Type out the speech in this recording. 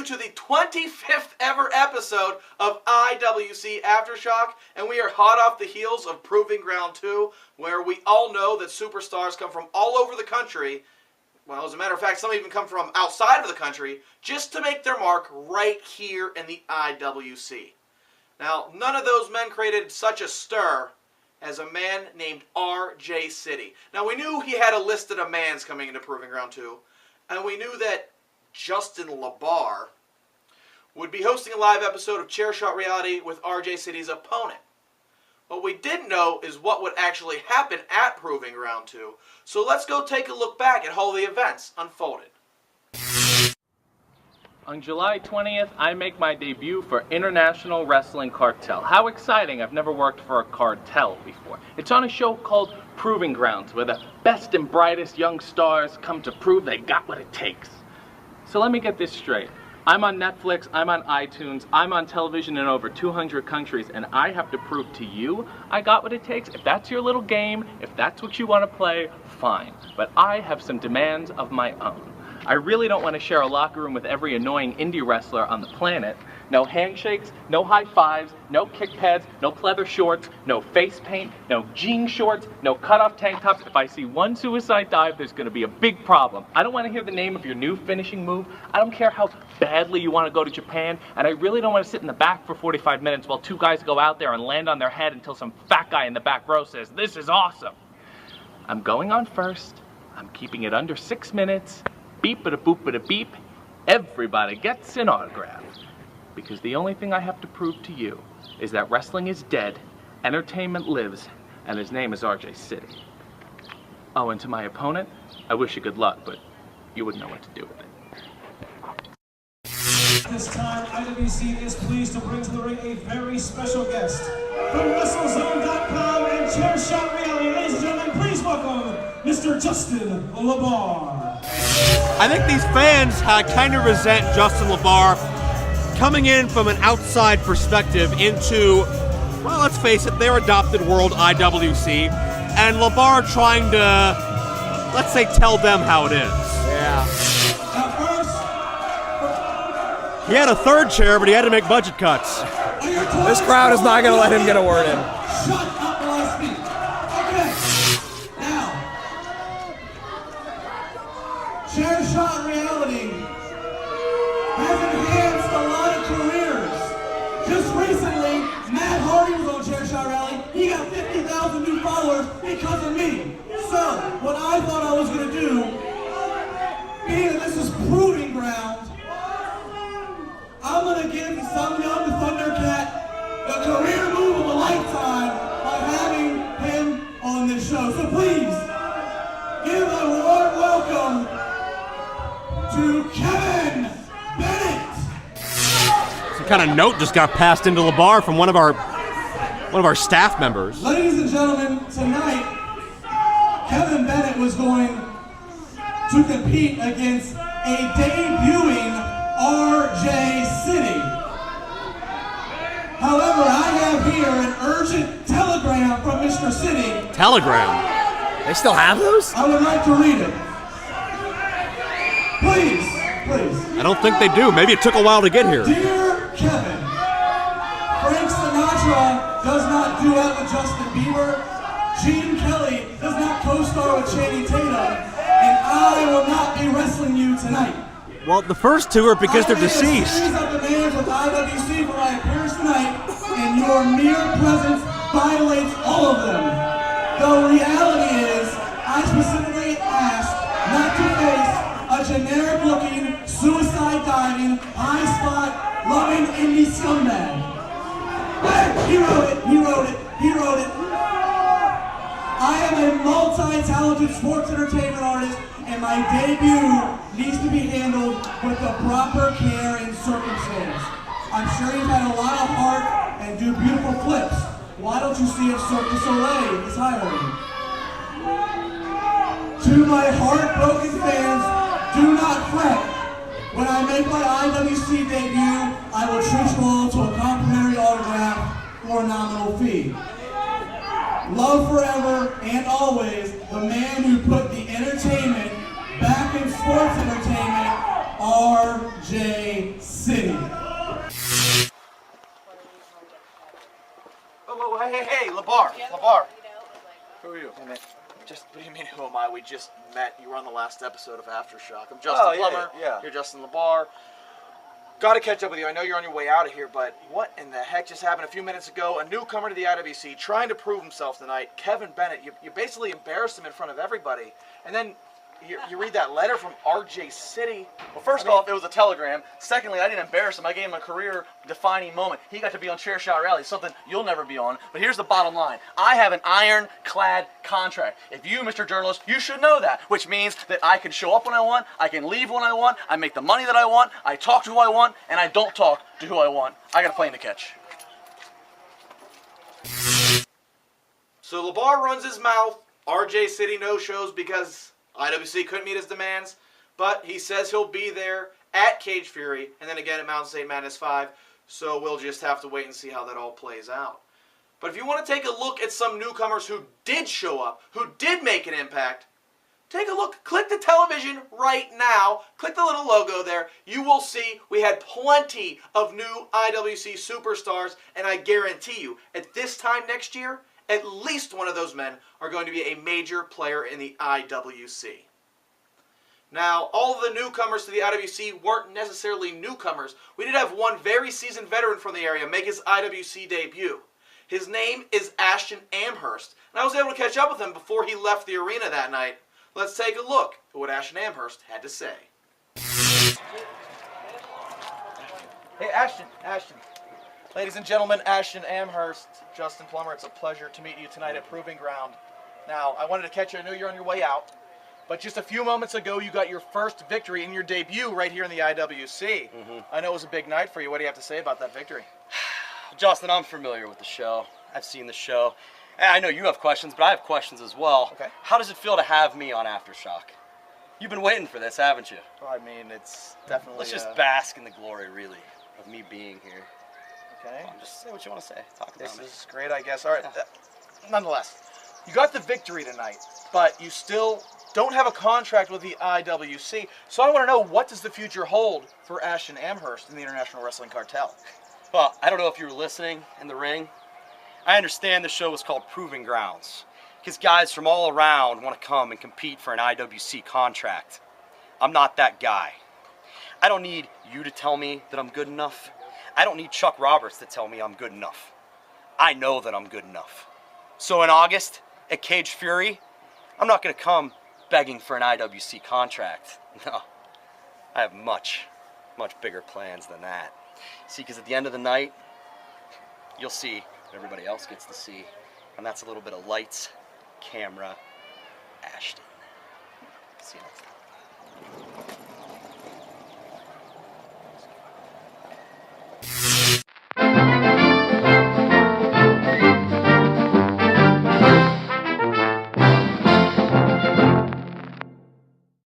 to the 25th ever episode of IWC Aftershock, and we are hot off the heels of Proving Ground 2, where we all know that superstars come from all over the country. Well, as a matter of fact, some even come from outside of the country, just to make their mark right here in the IWC. Now, none of those men created such a stir as a man named R.J. City. Now, we knew he had a list of demands coming into Proving Ground 2, and we knew that Justin LaBar would be hosting a live episode of Chair Shot Reality with R.J. City's opponent. What we didn't know is what would actually happen at Proving Ground 2, so let's go take a look back at how the events unfolded. On July 20th, I make my debut for International Wrestling Cartel. How exciting! I've never worked for a cartel before. It's on a show called Proving Grounds, where the best and brightest young stars come to prove they got what it takes. So let me get this straight. I'm on Netflix, I'm on iTunes, I'm on television in over 200 countries, and I have to prove to you I got what it takes. If that's your little game, if that's what you want to play, fine. But I have some demands of my own. I really don't want to share a locker room with every annoying indie wrestler on the planet. No handshakes, no high fives, no kick pads, no pleather shorts, no face paint, no jean shorts, no cutoff tank tops. If I see one suicide dive, there's going to be a big problem. I don't want to hear the name of your new finishing move. I don't care how badly you want to go to Japan, and I really don't want to sit in the back for 45 minutes while two guys go out there and land on their head until some fat guy in the back row says, "This is awesome." I'm going on first. I'm keeping it under 6 minutes. Beep-a-da-boop-a-da-beep. Everybody gets an autograph. Because the only thing I have to prove to you is that wrestling is dead, entertainment lives, and his name is R.J. City. Oh, and to my opponent, I wish you good luck, but you wouldn't know what to do with it. This time, IWC is pleased to bring to the ring a very special guest. From WrestleZone.com and Chair Shot Reality, ladies and gentlemen, please welcome Mr. Justin LaBar. I think these fans kind of resent Justin LaBar coming in from an outside perspective into, well, let's face it, their adopted world, IWC, and LaBar trying to, let's say, tell them how it is. Yeah. He had a third chair, but he had to make budget cuts. This crowd is not going to let him get a word in. Shut up while I speak. Okay. Now, Chair Shot Reality has enhanced a lot of careers. Just recently, Matt Hardy was on Chair Shot Reality. He got 50,000 new followers because of me. So, what I thought I was going to do, being that this is Proving Ground, I'm going to give some young Thundercat the career move of a lifetime by having him on this show. So please, give a warm welcome to Kevin Bennett. Some kind of note just got passed into LaBar from one of our staff members. Ladies and gentlemen, tonight, Kevin Bennett was going to compete against a debuting R.J. City. However, I have here an urgent telegram from Mr. City. Telegram? They still have those? I would like to read it. Please, please. I don't think they do. Maybe it took a while to get here. Dear Kevin, Frank Sinatra does not duet with Justin Bieber. Gene Kelly does not co-star with Channing Tatum. And I will not be wrestling you tonight. Well, the first two are because they're deceased. I made a series of demands with IWC for my appearance tonight, and your mere presence violates all of them. The reality is, I specifically asked not to face a generic-looking, suicide-diving, high-spot-loving indie scumbag. Hey, he wrote it, he wrote it, he wrote it. I am a multi-talented sports entertainment artist, and my debut needs to be handled with the proper care and circumstance. I'm sure you've had a lot of heart and do beautiful flips. Why don't you see if Cirque du Soleil is hiring? To my heartbroken fans, do not fret. When I make my IWC debut, I will treat you all to a complimentary autograph for a nominal fee. Love forever and always, the man who put the entertainment back in sports entertainment, R.J. LaBar. LaBar. Who are you? Hey, man. What do you mean, who am I? We just met. You were on the last episode of Aftershock. I'm Justin Plummer. Yeah. You're Justin LaBar. Got to catch up with you. I know you're on your way out of here, but what in the heck just happened a few minutes ago? A newcomer to the IWC trying to prove himself tonight. Kevin Bennett, you basically embarrassed him in front of everybody. And then you read that letter from RJ City. Well, first off, it was a telegram. Secondly, I didn't embarrass him. I gave him a career-defining moment. He got to be on Chair Shot Rally, something you'll never be on. But here's the bottom line. I have an ironclad contract. If you, Mr. Journalist, you should know that, which means that I can show up when I want, I can leave when I want, I make the money that I want, I talk to who I want, and I don't talk to who I want. I got a plane to catch. So LaBar runs his mouth. RJ City no-shows because IWC couldn't meet his demands, but he says he'll be there at Cage Fury, and then again at Mountain State Madness 5, so we'll just have to wait and see how that all plays out. But if you want to take a look at some newcomers who did show up, who did make an impact, take a look. Click the television right now. Click the little logo there. You will see we had plenty of new IWC superstars, and I guarantee you, at this time next year, at least one of those men are going to be a major player in the IWC. Now, all of the newcomers to the IWC weren't necessarily newcomers. We did have one very seasoned veteran from the area make his IWC debut. His name is Ashton Amherst, and I was able to catch up with him before he left the arena that night. Let's take a look at what Ashton Amherst had to say. Hey, Ashton. Ladies and gentlemen, Ashton Amherst, Justin Plummer, it's a pleasure to meet you tonight at Proving Ground. Now, I wanted to catch you. I know you're on your way out, but just a few moments ago, you got your first victory in your debut right here in the IWC. I know it was a big night for you. What do you have to say about that victory? Justin, I'm familiar with the show. I've seen the show. I know you have questions, but I have questions as well. Okay. How does it feel to have me on Aftershock? You've been waiting for this, haven't you? Well, I mean, it's definitely... Let's just bask in the glory, really, of me being here. Okay. Come on, just say what you want to say. Talk about This me. is great, I guess. All right. Nonetheless, you got the victory tonight, but you still don't have a contract with the IWC. So I want to know, what does the future hold for Ashton Amherst in the International Wrestling Cartel? Well, I don't know if you were listening in the ring. I understand the show was called Proving Grounds because guys from all around want to come and compete for an IWC contract. I'm not that guy. I don't need you to tell me that I'm good enough. I don't need Chuck Roberts to tell me I'm good enough. I know that I'm good enough. So in August, at Cage Fury, I'm not going to come begging for an IWC contract. No, I have much bigger plans than that. See, because at the end of the night, you'll see what everybody else gets to see. And that's a little bit of lights, camera, Ashton. See you next time.